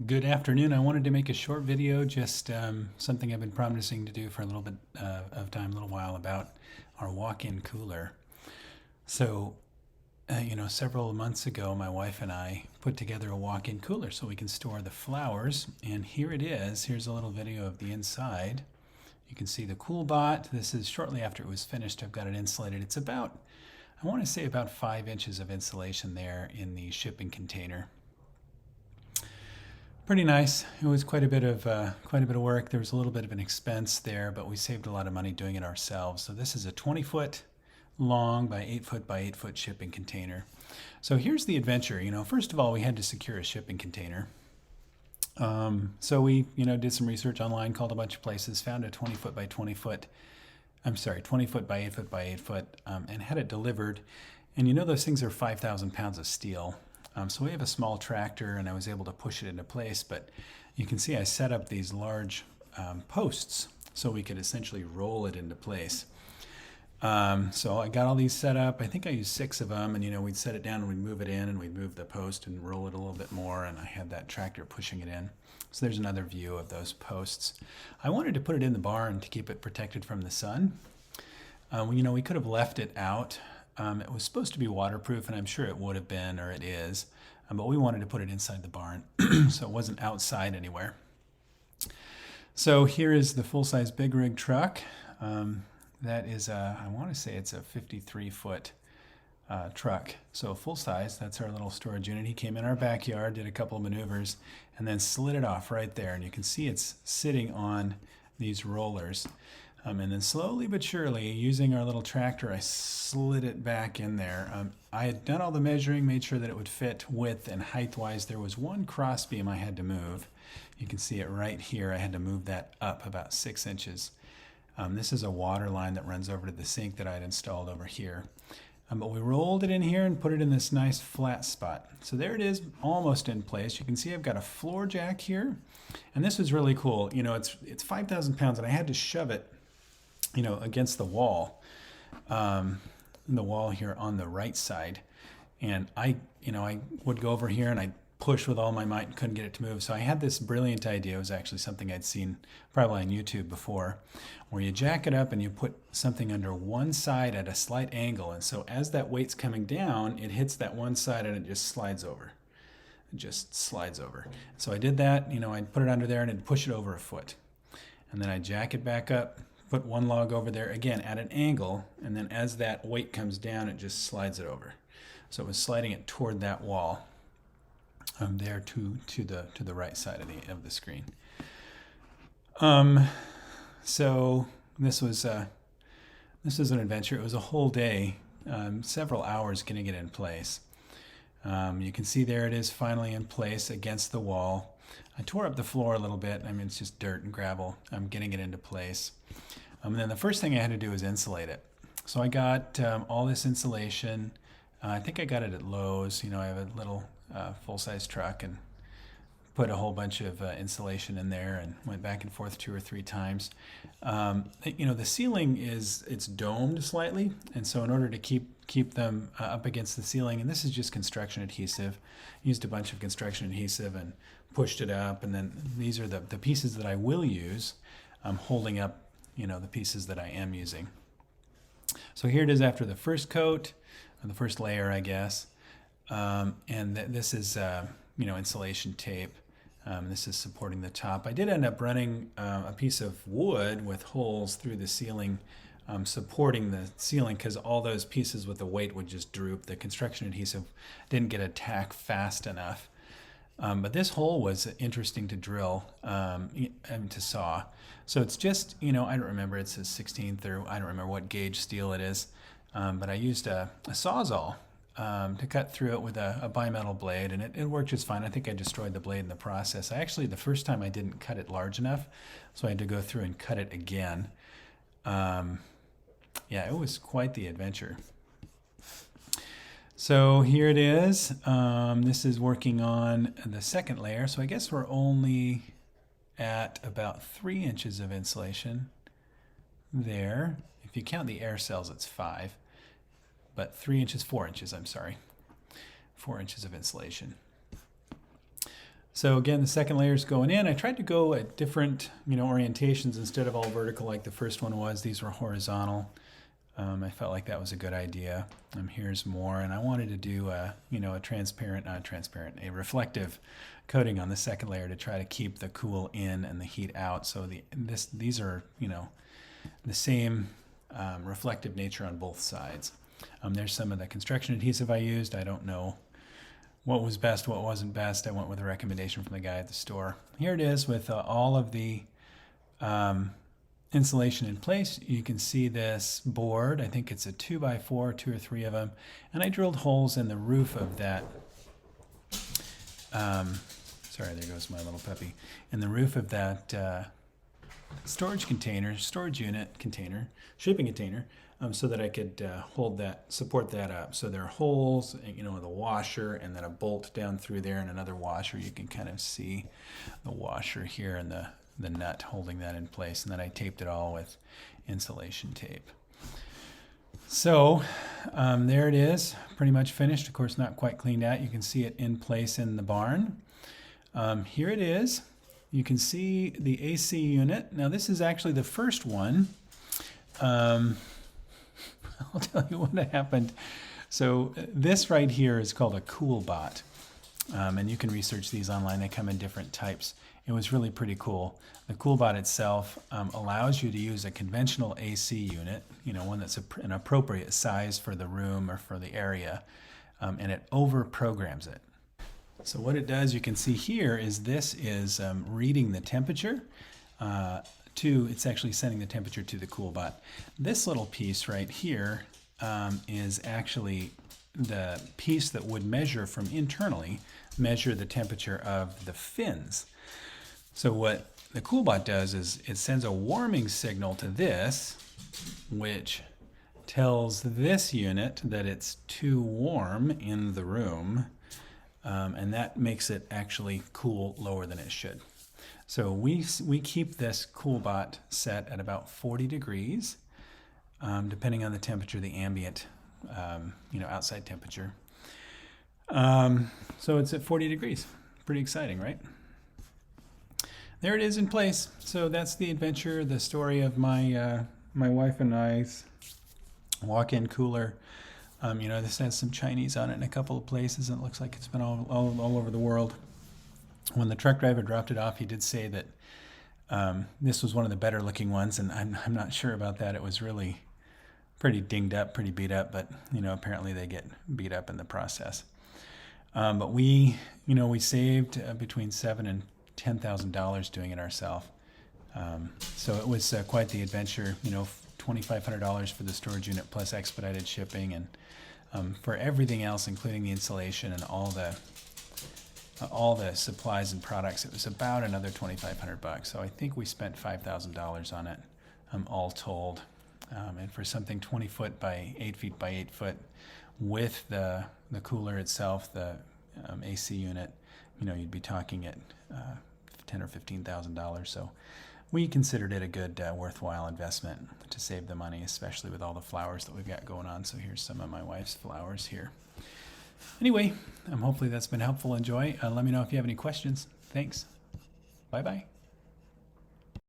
Good afternoon. I wanted to make a short video, just something I've been promising to do for a little bit of time, a little while, about our walk-in cooler. So, several months ago, my wife and I put together a walk-in cooler so we can store the flowers. And here it is. Here's a little video of the inside. You can see the cool bot. This is shortly after it was finished. I've got it insulated. It's about, I want to say about 5 inches of insulation there in the shipping container. Pretty nice. It was quite a bit of work. There was a little bit of an expense there, but we saved a lot of money doing it ourselves. So this is a 20-foot long by 8-foot by 8-foot shipping container. So here's the adventure. First of all, we had to secure a shipping container. So we, did some research online, called a bunch of places, found a 20-foot by 20-foot. 20-foot by 8-foot by 8-foot, and had it delivered. And those things are 5,000 pounds of steel. So we have a small tractor, and I was able to push it into place, but you can see I set up these large posts so we could essentially roll it into place. So I got all these set up. I think I used 6 of them, and we'd set it down and we'd move it in, and we'd move the post and roll it a little bit more, and I had that tractor pushing it in. So there's another view of those posts. I wanted to put it in the barn to keep it protected from the sun. We could have left it out. It was supposed to be waterproof, and I'm sure it would have been, or it is, but we wanted to put it inside the barn so it wasn't outside anywhere. So here is the full-size big rig truck. That is I want to say it's a 53-foot truck. So full size, that's our little storage unit. He came in our backyard, did a couple of maneuvers, and then slid it off right there. And you can see it's sitting on these rollers. And then slowly but surely, using our little tractor, I slid it back in there. I had done all the measuring, made sure that it would fit width and height-wise. There was one cross beam I had to move. You can see it right here. I had to move that up about 6 inches. This is a water line that runs over to the sink that I had installed over here. But we rolled it in here and put it in this nice flat spot. So there it is, almost in place. You can see I've got a floor jack here. And this was really cool. It's 5,000 pounds, and I had to shove it against the wall, here on the right side. And I would go over here and I'd push with all my might and couldn't get it to move. So I had this brilliant idea. It was actually something I'd seen probably on YouTube before, where you jack it up and you put something under one side at a slight angle. And so as that weight's coming down, it hits that one side and it just slides over. It just slides over. So I did that, I'd put it under there and I'd push it over a foot. And then I'd jack it back up, put one log over there, again, at an angle, and then as that weight comes down, it just slides it over. So it was sliding it toward that wall there to the right side of the screen. So this was an adventure. It was a whole day, several hours getting it in place. You can see there it is finally in place against the wall. I tore up the floor a little bit. It's just dirt and gravel. I'm getting it into place. And then the first thing I had to do was insulate it. So I got all this insulation. I think I got it at Lowe's. I have a little full-size truck and put a whole bunch of insulation in there and went back and forth 2 or 3 times. The ceiling it's domed slightly, and so in order to keep them up against the ceiling, and this is just construction adhesive, used a bunch of construction adhesive and pushed it up, and then these are the pieces that I will use. I'm holding up the pieces that I am using. So here it is after the first coat, or the first layer, I guess. And this is, insulation tape. This is supporting the top. I did end up running a piece of wood with holes through the ceiling, supporting the ceiling, because all those pieces with the weight would just droop. The construction adhesive didn't get a tack fast enough. But this hole was interesting to drill and to saw. So it's just, I don't remember, it's a 16th, or I don't remember what gauge steel it is. But I used a Sawzall to cut through it with a bimetal blade, and it worked just fine. I think I destroyed the blade in the process. The first time I didn't cut it large enough, so I had to go through and cut it again. It was quite the adventure. So here it is. This is working on the second layer. So I guess we're only at about 3 inches of insulation there. If you count the air cells, it's 5. But 4 inches, I'm sorry. 4 inches of insulation. So again, the second layer is going in. I tried to go at different, orientations instead of all vertical like the first one was. These were horizontal. I felt like that was a good idea. Here's more, and I wanted to do a reflective coating on the second layer to try to keep the cool in and the heat out. So these are, the same reflective nature on both sides. There's some of the construction adhesive I used. I don't know what was best, what wasn't best. I went with a recommendation from the guy at the store. Here it is with all of the insulation in place. You can see this board. I think it's a 2x4, 2 or 3 of them. And I drilled holes in the roof of that. Sorry, there goes my little puppy. In the roof of that storage unit container, shipping container, so that I could support that up. So there are holes, with a washer and then a bolt down through there and another washer. You can kind of see the washer here and the nut holding that in place. And then I taped it all with insulation tape. So there it is, pretty much finished. Of course, not quite cleaned out. You can see it in place in the barn. Here it is. You can see the AC unit. Now this is actually the first one. I'll tell you what happened. So this right here is called a CoolBot. And you can research these online. They come in different types. It was really pretty cool. The CoolBot itself allows you to use a conventional AC unit, one that's an appropriate size for the room or for the area, and it over-programs it. So what it does, you can see here, is this is reading the temperature it's actually sending the temperature to the CoolBot. This little piece right here is actually the piece that would measure the temperature of the fins. So what the CoolBot does is it sends a warming signal to this, which tells this unit that it's too warm in the room, and that makes it actually cool lower than it should. So we keep this CoolBot set at about 40 degrees, depending on the temperature, the ambient, outside temperature. So it's at 40 degrees. Pretty exciting, right? There it is in place. So that's the adventure, the story of my wife and I's walk-in cooler. This has some Chinese on it in a couple of places, and it looks like it's been all over the world. When the truck driver dropped it off, he did say that this was one of the better looking ones, and I'm not sure about that. It was really pretty dinged up, pretty beat up, but apparently they get beat up in the process. But we saved between $7,000 and $10,000 doing it ourselves. So it was quite the adventure. $2,500 for the storage unit plus expedited shipping, and for everything else, including the insulation and all the supplies and products, it was about another $2,500. So I think we spent $5,000 on it, all told. And for something 20 foot by 8 feet by 8 foot, with the cooler itself, the AC unit, you'd be talking at $10,000 or $15,000. So we considered it a good, worthwhile investment to save the money, especially with all the flowers that we've got going on. So here's some of my wife's flowers here. Anyway, hopefully that's been helpful. Enjoy. Let me know if you have any questions. Thanks. Bye-bye.